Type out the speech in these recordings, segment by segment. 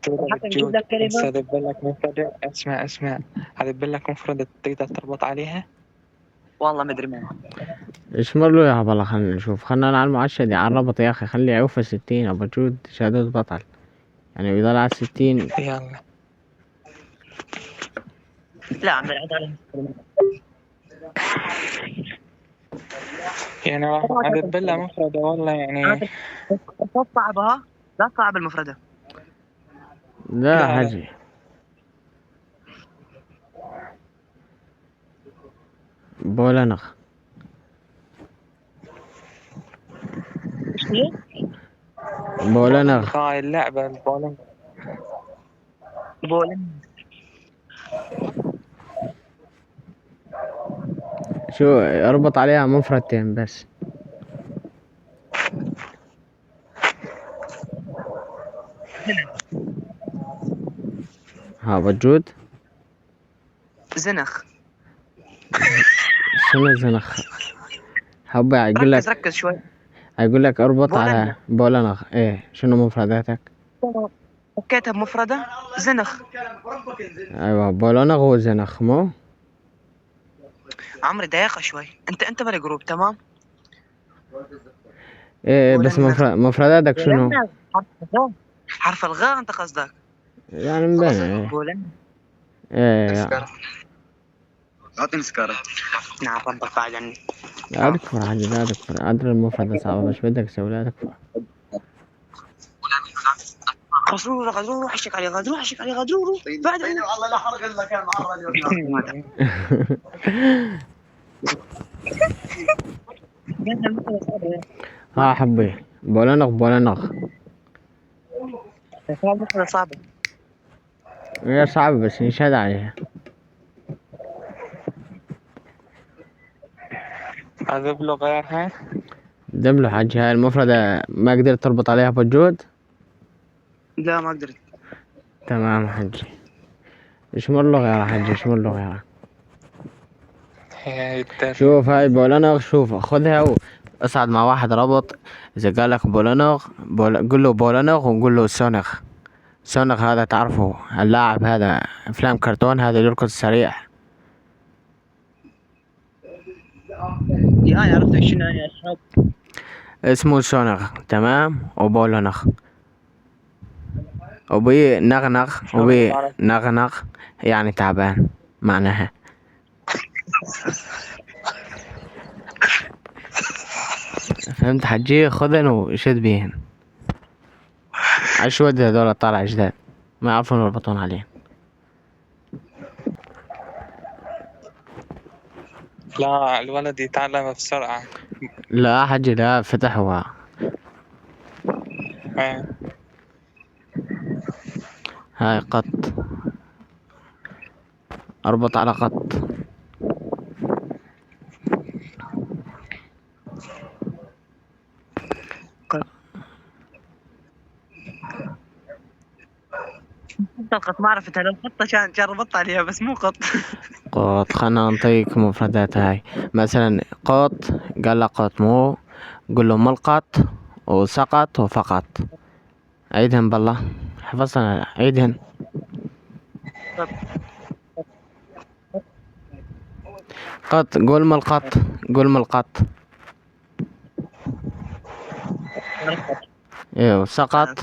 كده حتى نجيب بتجود، لك بس كلمة. هدب لك مفردة. اسمع، هدب لك مفردة تقدر تربط عليها. والله ما ادري مين. ايش له يا هبله، خلينا نشوف، خلينا على المعشة دي عربط يا اخي، خلي عوفة 60 ابو جود شهادة بطل، يعني بيضل على 60. يلا لا عم العدالة. يعني راح هدب لها مفردة والله يعني. لا تصعبها، لا تصعب المفردة. لا لا لا حجي. بولنخ. ايش هي؟ بولنخ. هاي اللعبة البولنج. بولن. شو اربط عليها مفردتين بس. ها بجود. زنخ. شنو زنخ؟ حبي اقول ركز لك، ركز شوي. اقول لك اربط على بولن. بولنخ، ايه شنو مفرداتك؟ حكيتها بمفردة. زنخ. ايوه بولنخ وزنخ مو. عمري دقيقة شوي، انت بلا جروب تمام. ايه بس بولنخ. مفرداتك شنو؟ بولنخ حرف الغاء. حرف الغاء انت قصدك. يعني من بين ايه. بولنخ. ايه اعطيني سكارة. نعم ربك بعد عني. لا تكفر حاجة، لا تكفر، ادري المفردة صعبة بس بدك تسوي، لا تكفر. غزرورو غزرورو حشك عليه غزرورو حشك عليه غزرورو بعد عني. والله لا حرق الا كان معرض. ها حبي بولنخ بولنخ. صعبة. هي صعبة بس نشهد عليها. هذب له غيرها. دبلو حاج، هاي المفردة ما قدرت تربط عليها بوجود. لا ما قدرت. تمام حجي. اشمر له غيرها حجي، اشمر له غيرها. هي التالي. شوف هاي بولنغ، شوف خذها واصعد مع واحد ربط. اذا قالك بولنغ قول له بولنغ وقول له سونغ. سونغ هذا تعرفه اللاعب هذا، افلام كرتون هذا اللي يركض سريع. يا عرفت شنو يا اصحاب. اسمه سونغ تمام، وبولنغ وبي نغنغ شو وبي بعرف. نغنغ، يعني تعبان معناها. فهمت حجي، خذن وشد بيهن. عش ودي هذول طالع جداد ما يعرفون يربطون عليه. لا الولد يتعلم بسرعة. لا حجي لا فتح هو. إيه. هاي قط، اربط على قط. قط ما عرفت انا الخطة كان ربطت عليها بس مو قط. قط خلنا نعطيك مفردات هاي. مثلا قط، قال له قط مو، قل له ملقط وسقط وفقط. عيدهن بالله، حفظنا عيدهن. قط قول ملقط، قول ملقط. ايوه سقط.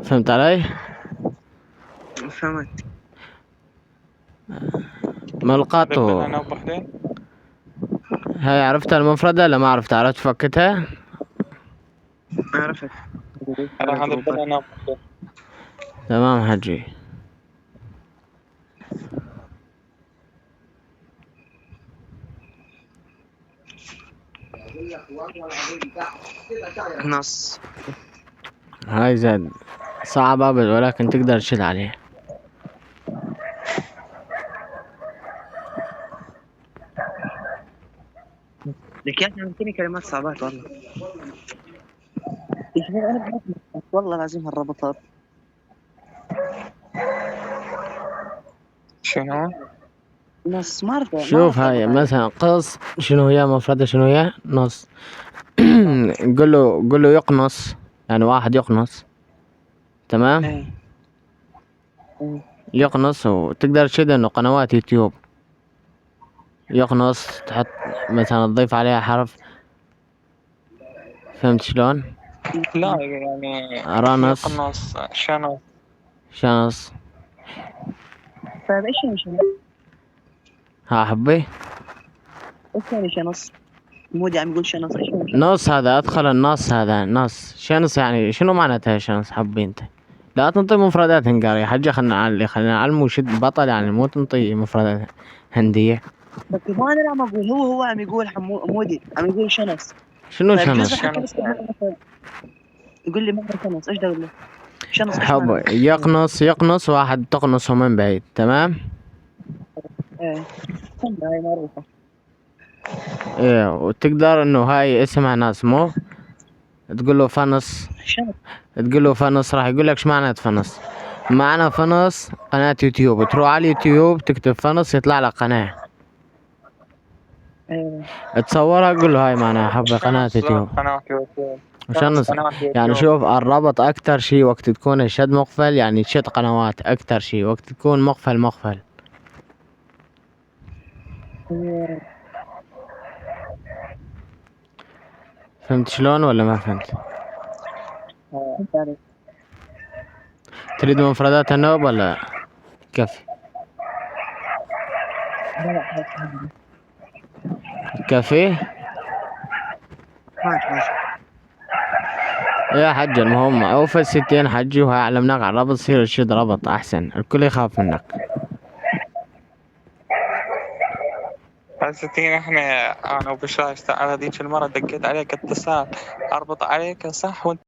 فهمت علي؟ فهمت. ملقط هذب لنا بوحدين. هاي عرفت المفردة ولا ما عرفت؟ عرفت فكتها. عرفت. راح هذب لنا بوحدين. تمام حجي. نص. هاي زاد صعبة ولكن تقدر تشد عليه. لك يا اخي عندي كلمات صعبات والله. يا شباب انا بعرف والله لازم هالربطات. شنو؟ نص ما أعرف شوف هاي مثلا قص، شنو هي مفردها، شنو هي نص. قول له يقنص، يعني واحد يقنص، تمام. إيه. يقنص، وتقدر تشد انه قنوات يوتيوب يقنص، تحط مثلا تضيف عليها حرف، فهمت شلون؟ لا يعني رنص، يقنص شنو. شنص. طيب إيش يعني شنص؟ ها حبي، إيش يعني شنص؟ مودي عم يقول شنص، إيش يعني شنص؟ نص هذا ادخل النص، هذا نص. شنص يعني شنو معناتها شنص حبي انت؟ لا تنطي مفردات هنغارية يا حجة، خلينا نعلمه شد بطل، يعني مو تنطي مفردات هندية. بس ما أنا عم أقول، هو عم يقول مودي عم يقول شنص. شنو طيب جوز شنص؟ الحكي شنص بس مثلا يقول لي معنى شنص، إيش أقول له؟ شنص إيش حب معنى؟ يقنص واحد تقنصه من بعيد، تمام. إيه هاي معروفة. ايه، وتقدر انه هاي اسمها ناس، مو تقول له فنص. شنص. تقول له فنص راح يقول لك ايش معنى فنص. معنى فنص قناة يوتيوب، تروح على اليوتيوب تكتب فنص يطلع لك قناة، إيه. تصورها قول له هاي معناها حبي قناة شنص يوتيوب. قناة يوتيوب. عشان شنص قناة يعني يوتيوب. شوف الربط اكتر شي وقت تكون الشد مقفل، يعني تشد قنوات اكتر شي وقت تكون مقفل. إيه. فهمت شلون ولا ما فهمت؟ فهمت عليك. تريد مفردات النوب ولا كفي؟ لا لا خلاص هذه. كفي ماشي. يا حج. المهم اوفى 60 حجي، وهاي علمناك على الربط، صير تشد ربط احسن، الكل يخاف منك. هسه تيجي احنا انا وبشراي هذيك المرة دقيت عليك اتصال اربط عليك صح وانت